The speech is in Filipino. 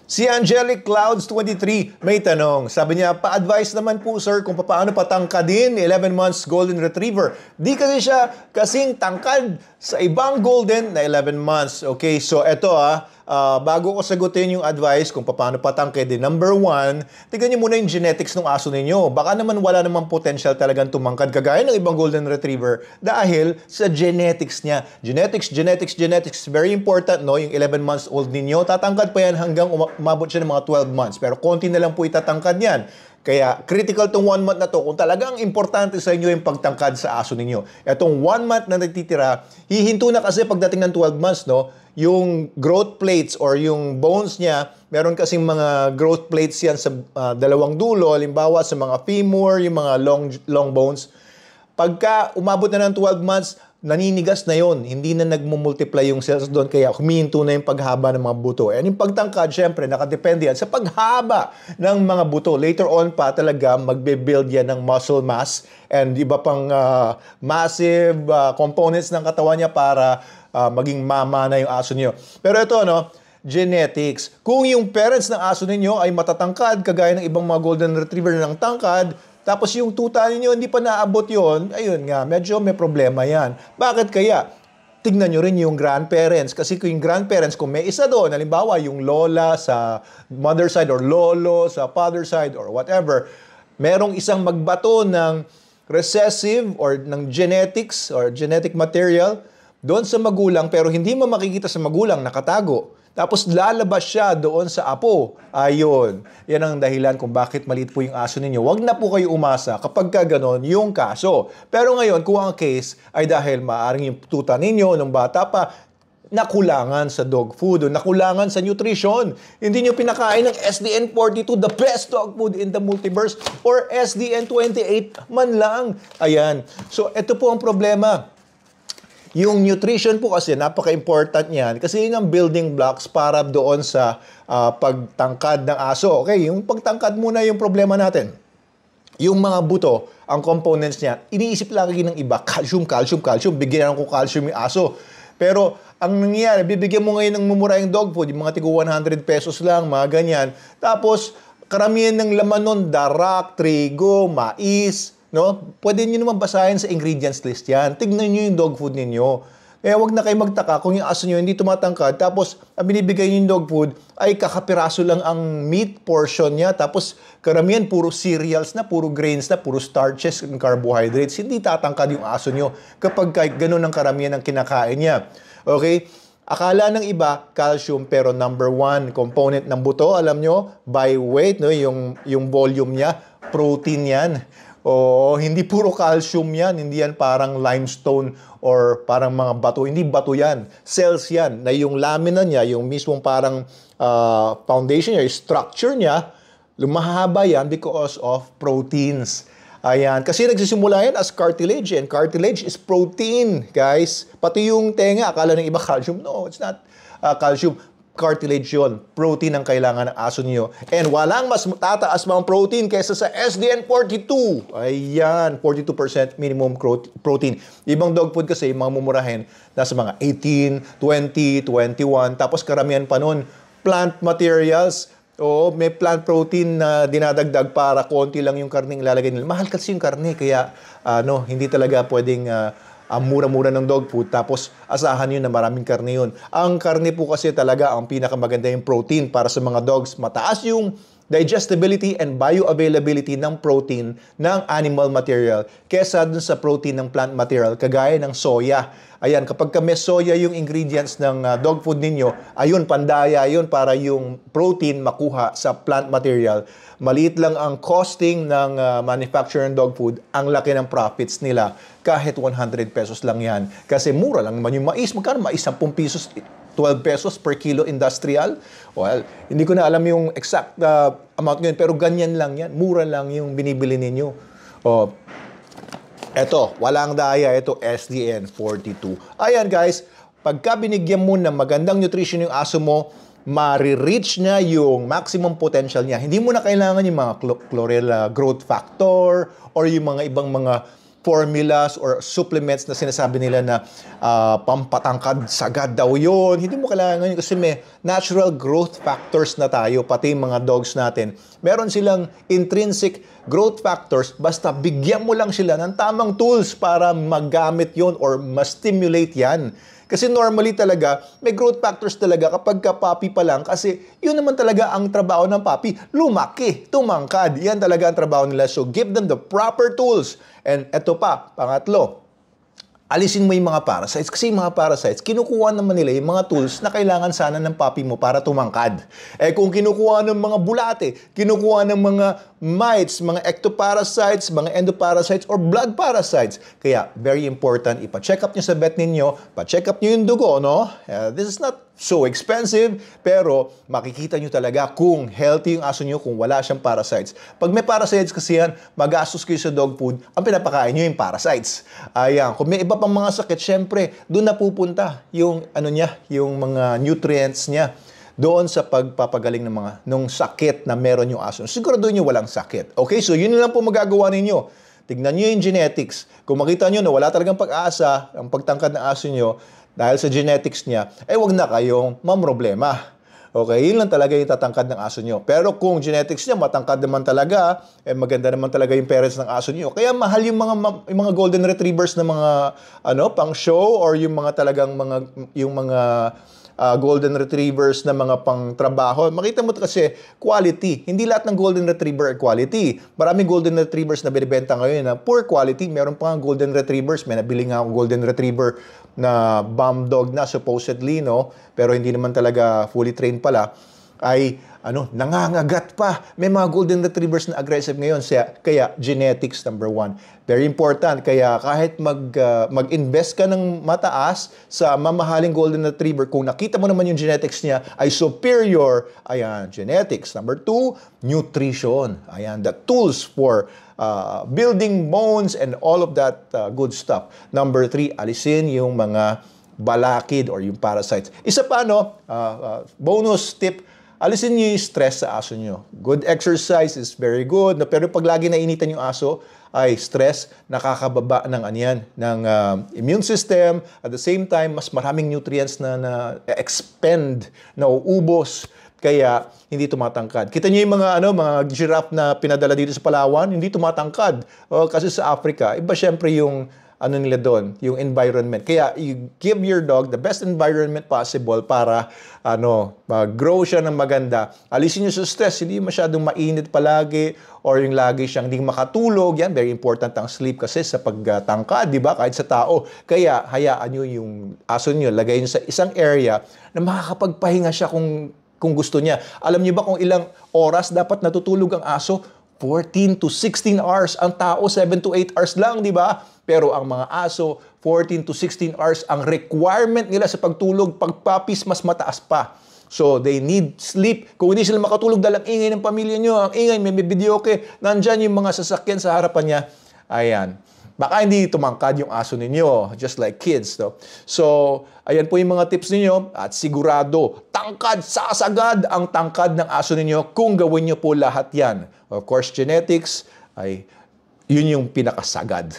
Si Angelic Clouds 23 may tanong. Sabi niya, pa-advise naman po sir kung paano patangkadin 11 months Golden Retriever. Di kasi siya kasing tangkad sa ibang Golden na 11 months. Okay, so eto bago ko sagutin yung advice kung paano patangkadin. Number 1, tignan niyo muna yung genetics ng aso ninyo. Baka naman wala namang potential talagang tumangkad kagaya ng ibang Golden Retriever dahil sa genetics niya. Genetics, very important, no? Yung 11 months old ninyo, tatangkad pa yan hanggang umabot siya ng mga 12 months. Pero konti na lang po itatangkad yan. Kaya critical tong 1 month na to. Kung talagang importante sa inyo yung pagtangkad sa aso ninyo. Etong 1 month na nagtitira, hihinto na kasi pagdating ng 12 months, no? Yung growth plates or yung bones niya, meron kasing mga growth plates yan sa dalawang dulo. Halimbawa sa mga femur, yung mga long bones. Pagka umabot na ng 12 months, naninigas na yon, hindi na nagmumultiply yung cells doon, kaya humihinto na yung paghaba ng mga buto. And yung pagtangkad, syempre, nakadepende yan sa paghaba ng mga buto. Later on pa talaga, magbe-build yan ng muscle mass and iba pang massive components ng katawan niya para maging mama na yung aso niyo. Pero ito, genetics. Kung yung parents ng aso ninyo ay matatangkad, kagaya ng ibang mga Golden Retriever ng tangkad, tapos yung tuta ninyo hindi pa naabot yon, ayun nga, medyo may problema yan. Bakit kaya? Tignan nyo rin yung grandparents. Kasi kung yung grandparents, kung may isa doon, halimbawa yung lola sa mother side or lolo sa father side or whatever, merong isang magbato ng recessive or ng genetics or genetic material doon sa magulang, pero hindi mo makikita sa magulang, nakatago. Tapos lalabas siya doon sa apo. Ayun. Yan ang dahilan kung bakit maliit po yung aso ninyo. Huwag na po kayo umasa kapag ka ganon yung kaso. Pero ngayon, kung ang case ay dahil maaring yung tuta ninyo nung bata pa, nakulangan sa dog food o nakulangan sa nutrition. Hindi nyo pinakain ng SDN42, the best dog food in the multiverse, or SDN28 man lang. Ayan. So, ito po ang problema. Yung nutrition po kasi, napaka-important niyan kasi yun ang building blocks para doon sa pagtangkad ng aso. Okay, yung pagtangkad muna yung problema natin. Yung mga buto, ang components niya, iniisip lagi ng iba, calcium, bigyan ko calcium yung aso. Pero ang nangyayari, bibigyan mo ngayon ng mumurahing dog food, yung mga tigo 100 pesos lang, mga ganyan. Tapos, karamihan ng laman nun, darak, trigo, mais, no? Pwede nyo naman basahin sa ingredients list yan. Tignan nyo yung dog food ninyo. Kaya wag na kayo magtaka kung yung aso nyo hindi tumatangkad, tapos ang binibigay nyo yung dog food ay kakapiraso lang ang meat portion niya, tapos karamihan puro cereals na, puro grains na, puro starches and carbohydrates. Hindi tatangkad yung aso nyo kapag ganun ang karamihan ng kinakain niya. Okay? Akala ng iba, calcium, pero number 1 component ng buto, alam nyo, by weight, no, yung volume niya, protein yan. O hindi puro calcium yan, hindi yan parang limestone or parang mga bato. Hindi bato yan. Cells yan, na yung lamina niya, yung mismong parang foundation niya, yung structure niya, lumahaba yan because of proteins. Ayan. Kasi nagsisimula yan as cartilage, and cartilage is protein, guys. Pati yung tenga, akala ng iba calcium. No, it's not calcium. Cartilage yun. Protein ang kailangan ng aso niyo. And walang mas tataas mga protein kaysa sa SDN42. Ayan, 42% minimum protein. Ibang dog food kasi, mga mumurahin, nasa mga 18, 20, 21. Tapos karamihan pa nun, plant materials. Oo, may plant protein na dinadagdag para konti lang yung karne ilalagay nila. Mahal kasi yung karne, kaya hindi talaga pwedeng ang mura-mura ng dog food, tapos asahan yun na maraming karne yun. Ang karne po kasi talaga, ang pinakamaganda yung protein para sa mga dogs. Mataas yung digestibility and bioavailability ng protein ng animal material kesa dun sa protein ng plant material, kagaya ng soya. Ayan, kapag may soya yung ingredients ng dog food ninyo, ayun, pandaya yun para yung protein makuha sa plant material. Maliit lang ang costing ng manufacturer ng dog food, ang laki ng profits nila. Kahit 100 pesos lang yan. Kasi mura lang naman yung mais. Magkano mais? 10 pesos, 12 pesos per kilo industrial? Well, hindi ko na alam yung exact amount ngayon, pero ganyan lang yan. Mura lang yung binibili ninyo. Eto, walang daya, ito SDN42. Ayan guys, pagka binigyan mo ng magandang nutrition yung aso mo, ma-reach niya yung maximum potential niya. Hindi mo na kailangan yung mga chlorella growth factor or yung mga ibang mga formulas or supplements na sinasabi nila na pampatangkad sagad daw yun. Hindi mo kailangan yun kasi may natural growth factors na tayo, pati mga dogs natin. Meron silang intrinsic growth factors, basta bigyan mo lang sila ng tamang tools para magamit yon or ma-stimulate yan. Kasi normally talaga, may growth factors talaga kapag ka-puppy pa lang kasi yun naman talaga ang trabaho ng puppy. Lumaki, tumangkad. Yan talaga ang trabaho nila. So give them the proper tools. And eto pa, pangatlo, alisin mo yung mga parasites. Kasi yung mga parasites, kinukuha naman nila yung mga tools na kailangan sana ng puppy mo para tumangkad. Eh kung kinukuha ng mga bulate, kinukuha ng mga mites, mga ectoparasites, mga endoparasites, or blood parasites. Kaya, very important, ipa-check up nyo sa vet ninyo, pa-check up nyo yung dugo, no? This is not so expensive, pero makikita nyo talaga kung healthy yung aso nyo, kung wala siyang parasites. Pag may parasites kasi yan, magastos kayo sa dog food, ang pinapakain nyo yung parasites. Ayan, kung may iba pang mga sakit, syempre, doon napupunta yung, yung mga nutrients niya doon sa pagpapagaling ng mga nung sakit na meron yung aso. Siguro doon yung walang sakit. Okay, so yun lang po magagawa ninyo. Tignan nyo yung genetics. Kung makita nyo na wala talagang pag-asa ang pagtangkad ng aso nyo dahil sa genetics niya, wag na kayong mamroblema. Okay, yun lang talaga yung tatangkad ng aso nyo. Pero kung genetics niya, matangkad naman talaga, maganda naman talaga yung parents ng aso nyo. Kaya mahal yung mga golden retrievers na mga pang show or yung mga talagang mga golden retrievers na mga pang-trabaho. Makita mo kasi quality. Hindi lahat ng golden retriever ay quality. Maraming golden retrievers na binibenta ngayon na poor quality. Meron pa nga golden retrievers. May nabili nga akong golden retriever na bomb dog na supposedly, no? Pero hindi naman talaga fully trained pala. Ay nangangagat pa. May mga golden retrievers na aggressive ngayon. Kaya genetics number 1. Very important. Kaya kahit mag-invest ka ng mataas sa mamahaling golden retriever, kung nakita mo naman yung genetics niya ay superior, ayan, genetics. Number 2, nutrition. Ayan, the tools for building bones and all of that good stuff. Number 3, alisin yung mga balakid or yung parasites. Isa pa, bonus tip, alisin niyo yung stress sa aso niyo. Good exercise is very good, pero pag lagi nainitan yung aso, ay stress, nakakababa ng ng immune system. At the same time, mas maraming nutrients na expend, na uubos. Kaya hindi tumatangkad. Kita niyo yung mga giraffe na pinadala dito sa Palawan, hindi tumatangkad. Kasi sa Africa, iba syempre yung nila doon, yung environment. Kaya you give your dog the best environment possible para mag-grow siya ng maganda. Alisin niyo sa stress, hindi masyadong mainit palagi or yung lagi siyang hindi makatulog. Yan, very important ang sleep kasi sa pagtangkad, di ba? Kahit sa tao. Kaya hayaan niyo yung aso niyo, lagay niyo sa isang area na makakapagpahinga siya kung gusto niya. Alam niyo ba kung ilang oras dapat natutulog ang aso? 14 to 16 hours. Ang tao, 7 to 8 hours lang, di ba? Pero ang mga aso, 14 to 16 hours ang requirement nila sa pagtulog. Pag puppies, mas mataas pa. So, they need sleep. Kung hindi sila makatulog dahil ang ingay ng pamilya nyo, ang ingay, may videoke, nandyan yung mga sasakyan sa harapan niya. Ayan. Baka hindi tumangkad yung aso ninyo, just like kids. No? So, ayan po yung mga tips ninyo at sigurado, tangkad, sasagad ang tangkad ng aso ninyo kung gawin nyo po lahat yan. Of course, genetics ay yun yung pinakasagad.